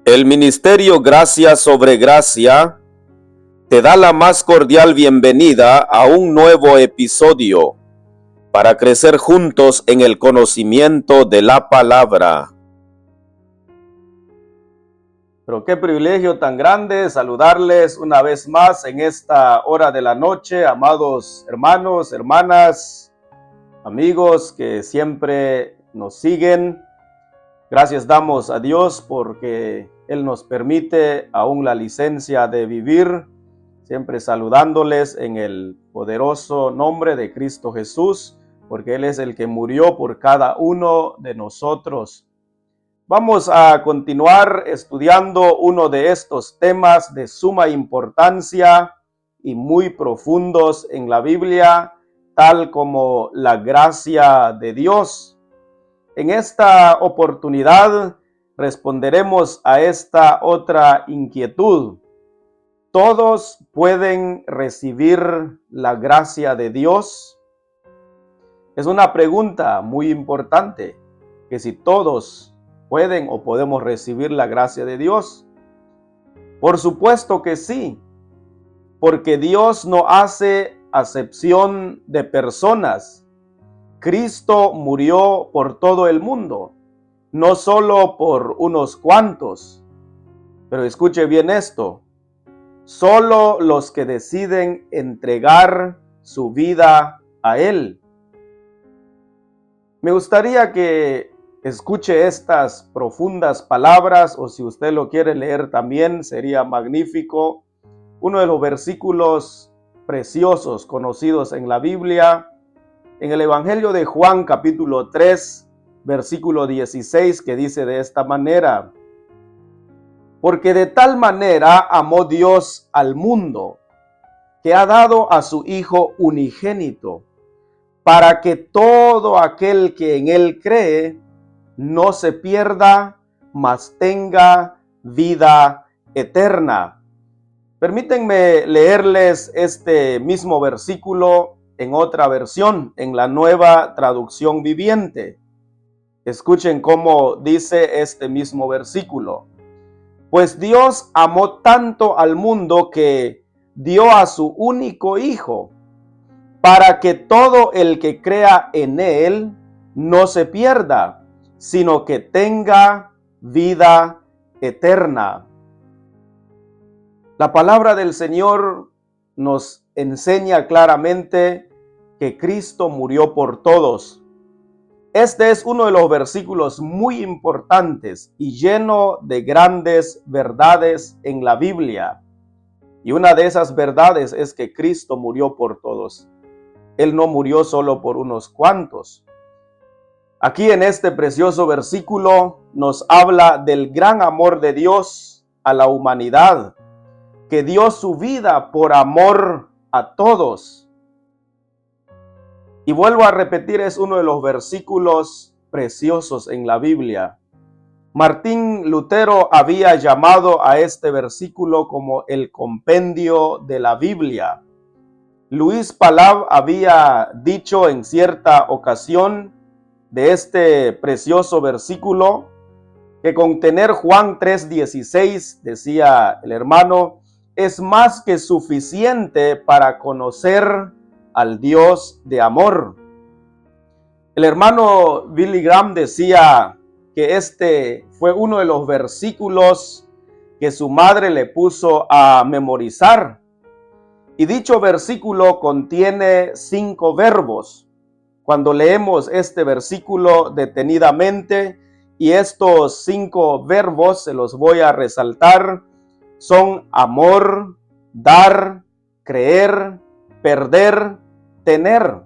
El Ministerio Gracia sobre Gracia te da la más cordial bienvenida a un nuevo episodio para crecer juntos en el conocimiento de la palabra. Pero qué privilegio tan grande saludarles una vez más en esta hora de la noche, amados hermanos, hermanas, amigos que siempre nos siguen. Gracias damos a Dios porque Él nos permite aún la licencia de vivir, siempre saludándoles en el poderoso nombre de Cristo Jesús, porque Él es el que murió por cada uno de nosotros. Vamos a continuar estudiando uno de estos temas de suma importancia y muy profundos en la Biblia, tal como la gracia de Dios. En esta oportunidad responderemos a esta otra inquietud. ¿Todos pueden recibir la gracia de Dios? Es una pregunta muy importante, que si todos pueden o podemos recibir la gracia de Dios. Por supuesto que sí, porque Dios no hace acepción de personas. Cristo murió por todo el mundo, no solo por unos cuantos. Pero escuche bien esto, solo los que deciden entregar su vida a Él. Me gustaría que escuche estas profundas palabras, o si usted lo quiere leer también, sería magnífico. Uno de los versículos preciosos conocidos en la Biblia, en el Evangelio de Juan, capítulo 3, versículo 16, que dice de esta manera: porque de tal manera amó Dios al mundo, que ha dado a su Hijo unigénito, para que todo aquel que en Él cree no se pierda, mas tenga vida eterna. Permítanme leerles este mismo versículo en otra versión, en la Nueva Traducción Viviente. Escuchen cómo dice este mismo versículo. Pues Dios amó tanto al mundo que dio a su único Hijo, para que todo el que crea en Él no se pierda, sino que tenga vida eterna. La palabra del Señor nos enseña claramente que Cristo murió por todos. Este es uno de los versículos muy importantes y lleno de grandes verdades en la Biblia. Y una de esas verdades es que Cristo murió por todos. Él no murió solo por unos cuantos. Aquí en este precioso versículo nos habla del gran amor de Dios a la humanidad, que dio su vida por amor a todos. Y vuelvo a repetir, es uno de los versículos preciosos en la Biblia. Martín Lutero había llamado a este versículo como el compendio de la Biblia. Luis Palau había dicho en cierta ocasión de este precioso versículo que con tener Juan 3:16, decía el hermano, es más que suficiente para conocer al Dios de amor. El hermano Billy Graham decía que este fue uno de los versículos que su madre le puso a memorizar. Y dicho versículo contiene 5 verbos. Cuando leemos este versículo detenidamente, y estos 5 verbos se los voy a resaltar, son amor, dar, creer, perder, tener.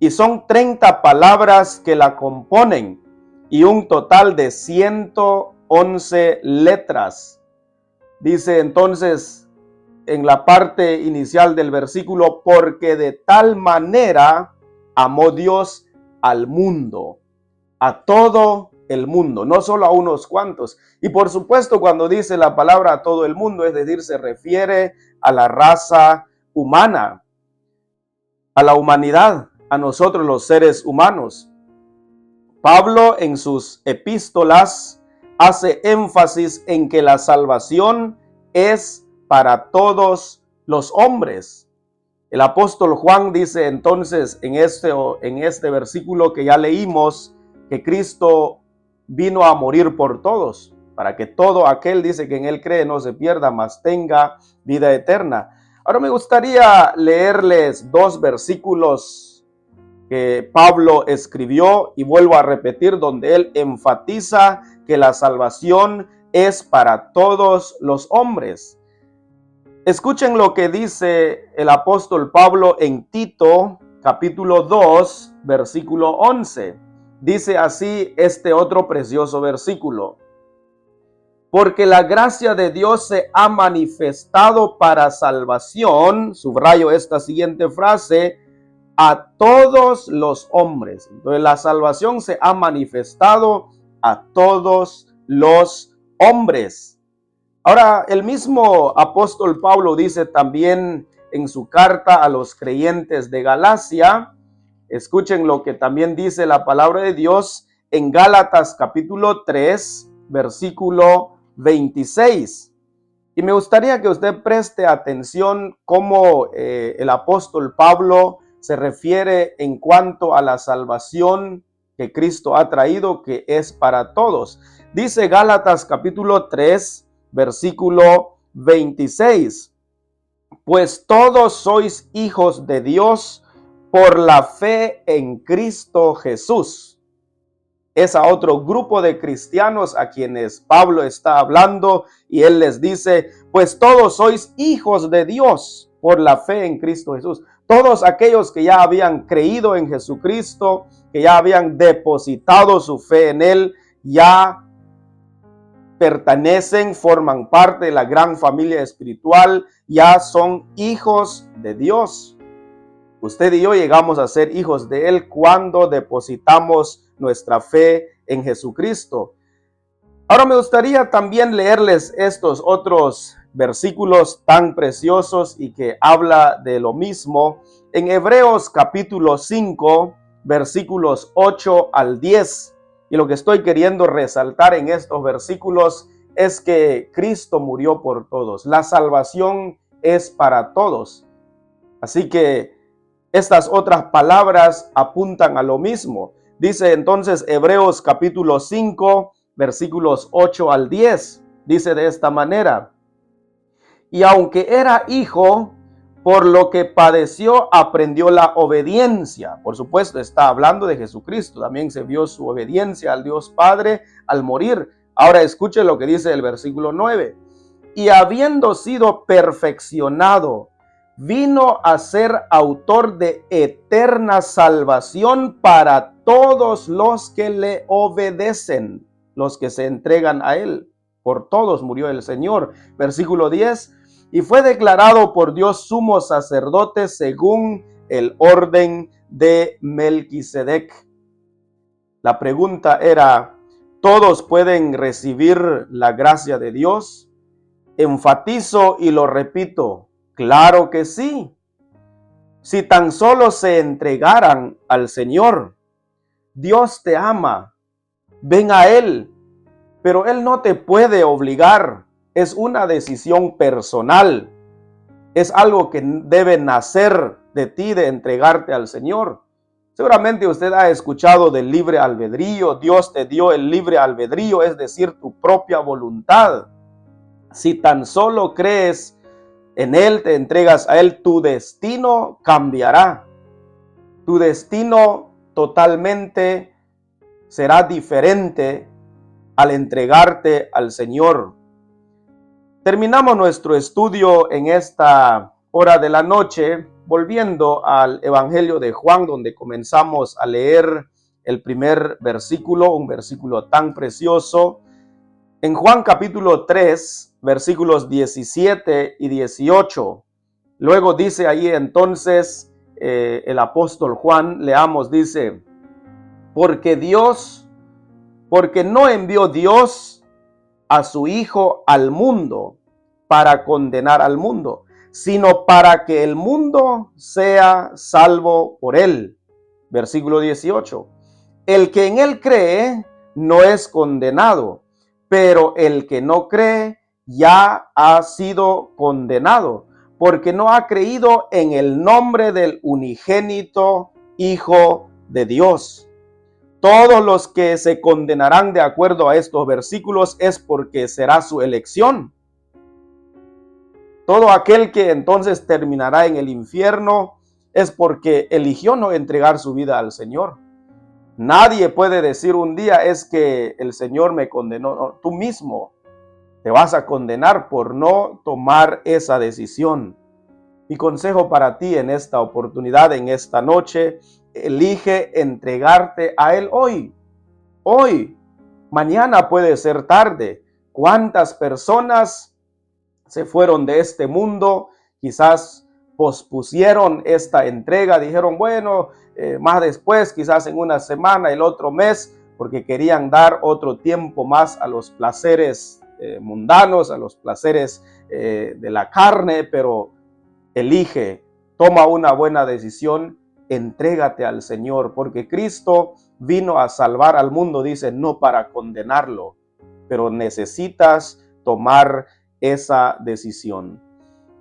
Y son 30 palabras que la componen y un total de 111 letras. Dice entonces en la parte inicial del versículo, porque de tal manera amó Dios al mundo, a todo el mundo, no solo a unos cuantos. Y por supuesto, cuando dice la palabra a todo el mundo, es decir, se refiere a la raza humana, a la humanidad, a nosotros los seres humanos. Pablo en sus epístolas hace énfasis en que la salvación es para todos los hombres. El apóstol Juan dice entonces en este versículo que ya leímos, que Cristo vino a morir por todos, para que todo aquel, dice, que en él cree no se pierda, mas tenga vida eterna. Ahora me gustaría leerles dos versículos que Pablo escribió, y vuelvo a repetir, donde él enfatiza que la salvación es para todos los hombres. Escuchen lo que dice el apóstol Pablo en Tito, capítulo 2, versículo 11. Dice así este otro precioso versículo: porque la gracia de Dios se ha manifestado para salvación, subrayo esta siguiente frase, a todos los hombres. Entonces la salvación se ha manifestado a todos los hombres. Ahora, el mismo apóstol Pablo dice también en su carta a los creyentes de Galacia, escuchen lo que también dice la palabra de Dios en Gálatas capítulo 3, versículo 26. Y me gustaría que usted preste atención cómo el apóstol Pablo se refiere en cuanto a la salvación que Cristo ha traído, que es para todos. Dice Gálatas capítulo 3, versículo 26. Pues todos sois hijos de Dios por la fe en Cristo Jesús. Es a otro grupo de cristianos a quienes Pablo está hablando, y él les dice, pues todos sois hijos de Dios por la fe en Cristo Jesús. Todos aquellos que ya habían creído en Jesucristo, que ya habían depositado su fe en él, ya pertenecen, forman parte de la gran familia espiritual, ya son hijos de Dios. Usted y yo llegamos a ser hijos de él cuando depositamos nuestra fe en Jesucristo. Ahora me gustaría también leerles estos otros versículos tan preciosos y que habla de lo mismo en Hebreos capítulo 5, versículos 8 al 10. Y lo que estoy queriendo resaltar en estos versículos es que Cristo murió por todos. La salvación es para todos. Así que estas otras palabras apuntan a lo mismo. Dice entonces Hebreos capítulo 5, versículos 8 al 10. Dice de esta manera: y aunque era hijo, por lo que padeció, aprendió la obediencia. Por supuesto, está hablando de Jesucristo. También se vio su obediencia al Dios Padre al morir. Ahora escuche lo que dice el versículo 9. Y habiendo sido perfeccionado, vino a ser autor de eterna salvación para todos los que le obedecen, los que se entregan a él. Por todos murió el Señor. Versículo 10. Y fue declarado por Dios sumo sacerdote según el orden de Melquisedec. La pregunta era, ¿todos pueden recibir la gracia de Dios? Enfatizo y lo repito, claro que sí. Si tan solo se entregaran al Señor. Dios te ama, ven a Él, pero Él no te puede obligar. Es una decisión personal. Es algo que debe nacer de ti, de entregarte al Señor. Seguramente usted ha escuchado del libre albedrío. Dios te dio el libre albedrío, es decir, tu propia voluntad. Si tan solo crees en Él, te entregas a Él, tu destino cambiará. Tu destino totalmente será diferente al entregarte al Señor. Terminamos nuestro estudio en esta hora de la noche, volviendo al Evangelio de Juan, donde comenzamos a leer el primer versículo, un versículo tan precioso. En Juan capítulo 3, versículos 17 y 18. Luego dice ahí entonces el apóstol Juan, leamos, dice, porque no envió Dios a su Hijo al mundo para condenar al mundo, sino para que el mundo sea salvo por él. Versículo 18. El que en él cree no es condenado, pero el que no cree ya ha sido condenado, porque no ha creído en el nombre del unigénito Hijo de Dios. Todos los que se condenarán de acuerdo a estos versículos es porque será su elección. Todo aquel que entonces terminará en el infierno es porque eligió no entregar su vida al Señor. Nadie puede decir un día es que el Señor me condenó. No, tú mismo te vas a condenar por no tomar esa decisión. Mi consejo para ti en esta oportunidad, en esta noche, elige entregarte a Él hoy. Hoy, mañana puede ser tarde. ¿Cuántas personas se fueron de este mundo? Quizás pospusieron esta entrega, dijeron, bueno, más después, quizás en una semana, el otro mes, porque querían dar otro tiempo más a los placeres mundanos, a los placeres de la carne, pero elige, toma una buena decisión, entrégate al Señor, porque Cristo vino a salvar al mundo, dice, no para condenarlo, pero necesitas tomar esa decisión.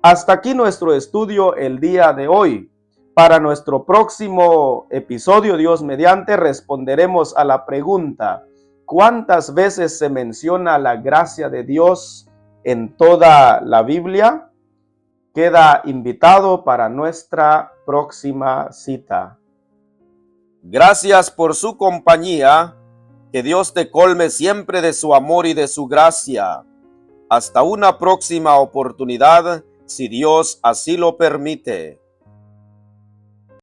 Hasta aquí nuestro estudio el día de hoy. Para nuestro próximo episodio, Dios mediante, responderemos a la pregunta: ¿cuántas veces se menciona la gracia de Dios en toda la Biblia? Queda invitado para nuestra próxima cita. Gracias por su compañía. Que Dios te colme siempre de su amor y de su gracia. Hasta una próxima oportunidad, si Dios así lo permite.